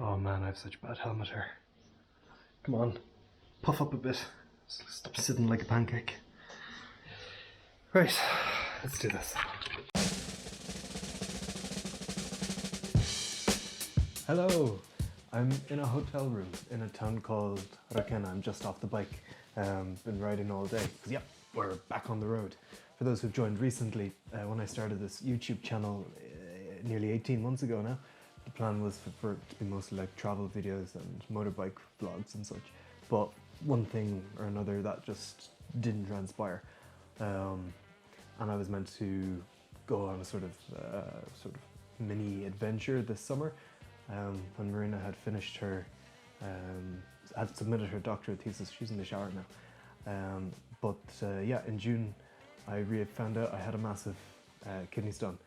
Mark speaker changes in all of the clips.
Speaker 1: Oh man, I have such bad helmet hair. Come on, puff up a bit. Stop sitting like a pancake. Right, let's do this. Hello! I'm in a hotel room in a town called Requena. I'm just off the bike. Been riding all day. Yeah, we're back on the road. For those who've joined recently, when I started this YouTube channel nearly 18 months ago now, the plan was for it to be mostly like travel videos and motorbike vlogs and such. But one thing or another that just didn't transpire. And I was meant to go on a sort of mini adventure this summer. When Marina had finished her, had submitted her doctorate thesis. She's in the shower now. Yeah, in June I found out I had a massive kidney stone.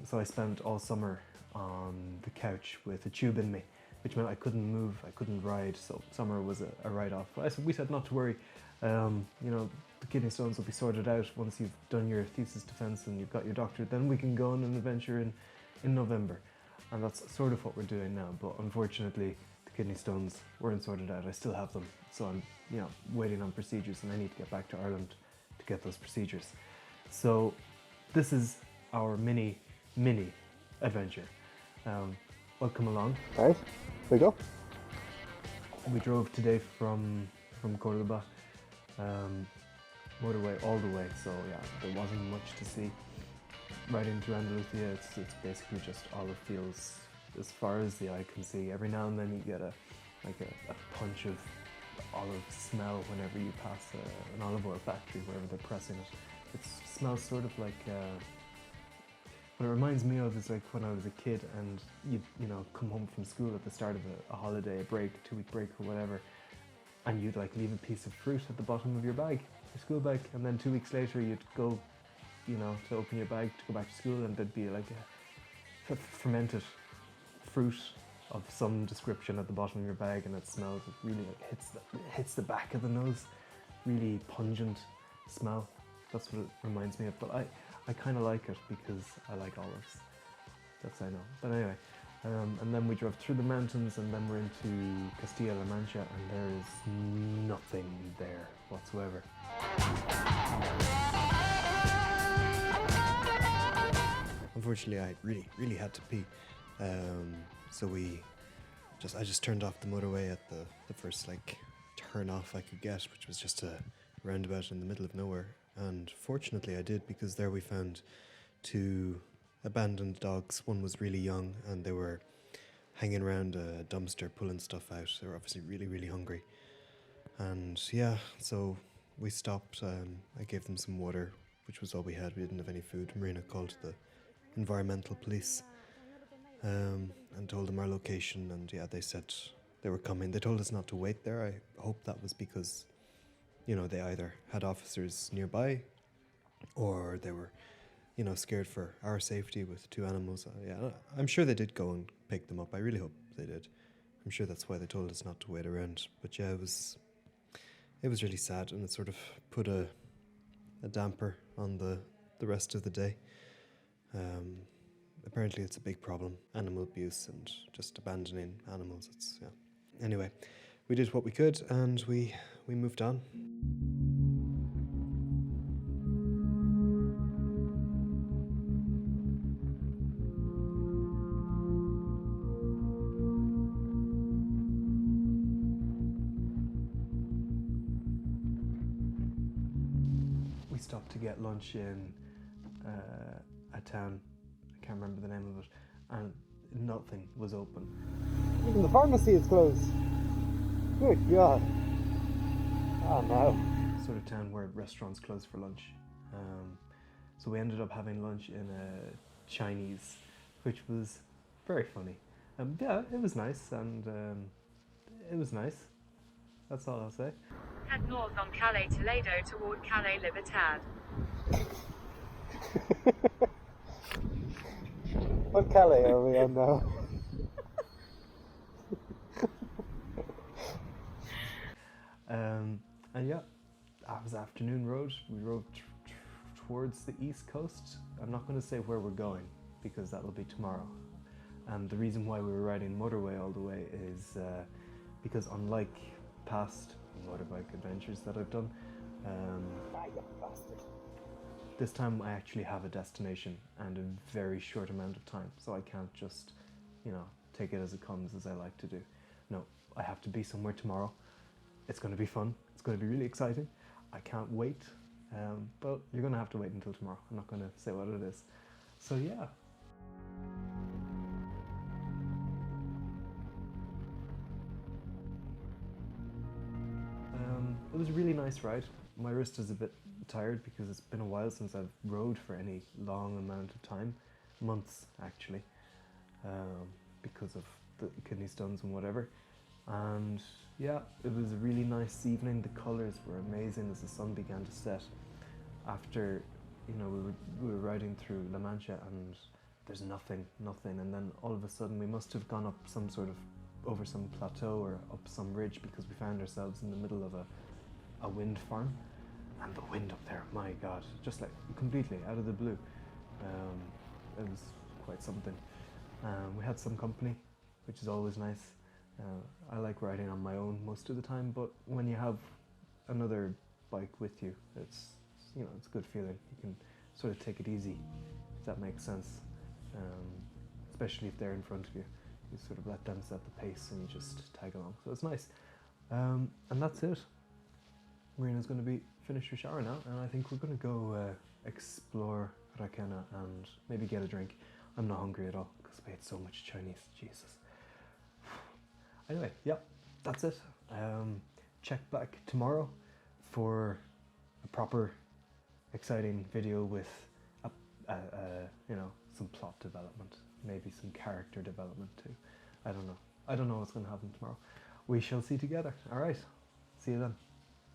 Speaker 1: So I spent all summer on the couch with a tube in me, which meant I couldn't move, I couldn't ride, so summer was a write-off. We said not to worry, you know, the kidney stones will be sorted out once you've done your thesis defense and you've got your doctorate, then we can go on an adventure in November. And that's sort of what we're doing now, but unfortunately the kidney stones weren't sorted out. I still have them, so I'm waiting on procedures, and I need to get back to Ireland to get those procedures. So this is our mini adventure. Welcome along. All right, here we go. We drove today from Cordoba, motorway all the way, so yeah, there wasn't much to see. Right into Andalusia, it's basically just olive fields as far as the eye can see. Every now and then you get a punch of olive smell whenever you pass an olive oil factory, wherever they're pressing it. It smells sort of like, what it reminds me of is like when I was a kid and you know, come home from school at the start of a holiday, a break, 2-week break or whatever, and you'd like leave a piece of fruit at the bottom of your bag, your school bag, and then 2 weeks later you'd go, you know, to open your bag to go back to school, and there'd be like a fermented fruit of some description at the bottom of your bag, and it smells, it really like hits the back of the nose, really pungent smell. That's what it reminds me of, but I kind of like it because I like olives. That's I know. But anyway, and then we drove through the mountains, and then we're into Castilla-La Mancha, and there is nothing there whatsoever. Unfortunately, I really had to pee, so I just turned off the motorway at the first like turn off I could get, which was just a roundabout in the middle of nowhere. And fortunately I did, because there we found 2 abandoned dogs. One was really young, and they were hanging around a dumpster pulling stuff out. They were obviously really hungry. And yeah, so we stopped. I gave them some water, which was all we had. We didn't have any food. Marina called the environmental police and told them our location, and yeah, they said they were coming. They told us not to wait there. I hope that was because, you know, they either had officers nearby or they were, you know, scared for our safety with 2 animals. Yeah, I'm sure they did go and pick them up. I really hope they did. I'm sure that's why they told us not to wait around. But yeah, it was really sad, and it sort of put a damper on the rest of the day. Apparently it's a big problem, animal abuse and just abandoning animals. Anyway, we did what we could, and we moved on. We stopped to get lunch in a town, I can't remember the name of it, and nothing was open. Even the pharmacy is closed. Good God. Oh no. Sort of town where restaurants close for lunch. So we ended up having lunch in a Chinese, which was very funny. Yeah, it was nice, and it was nice. That's all I'll say.
Speaker 2: Head north on Calais Toledo toward Calais Libertad.
Speaker 1: What Calais are we on now? And yeah, that was afternoon road. We rode towards the east coast. I'm not going to say where we're going because that will be tomorrow. And the reason why we were riding motorway all the way is because unlike past motorbike adventures that I've done, this time I actually have a destination and a very short amount of time, so I can't just, you know, take it as it comes as I like to do. No, I have to be somewhere tomorrow. It's going to be fun. It's going to be really exciting. I can't wait, but you're going to have to wait until tomorrow. I'm not going to say what it is. So yeah. It was a really nice ride. My wrist is a bit tired because it's been a while since I've rode for any long amount of time, months actually, because of the kidney stones and whatever. And yeah, it was a really nice evening. The colours were amazing as the sun began to set. After, you know, we were riding through La Mancha and there's nothing, and then all of a sudden we must have gone up some sort of, over some plateau or up some ridge, because we found ourselves in the middle of a wind farm. And the wind up there, my God, just like completely out of the blue. It was quite something. We had some company, which is always nice. I like riding on my own most of the time, but when you have another bike with you, it's, you know, it's a good feeling. You can sort of take it easy, if that makes sense. Especially if they're in front of you. You sort of let them set the pace and you just tag along. So it's nice. And that's it. Marina's going to be finished her shower now, and I think we're going to go explore Requena and maybe get a drink. I'm not hungry at all because we ate so much Chinese. Jesus. Anyway, yep, that's it. Check back tomorrow for a proper, exciting video with, you know, some plot development, maybe some character development too. I don't know. I don't know what's going to happen tomorrow. We shall see together. All right. See you then.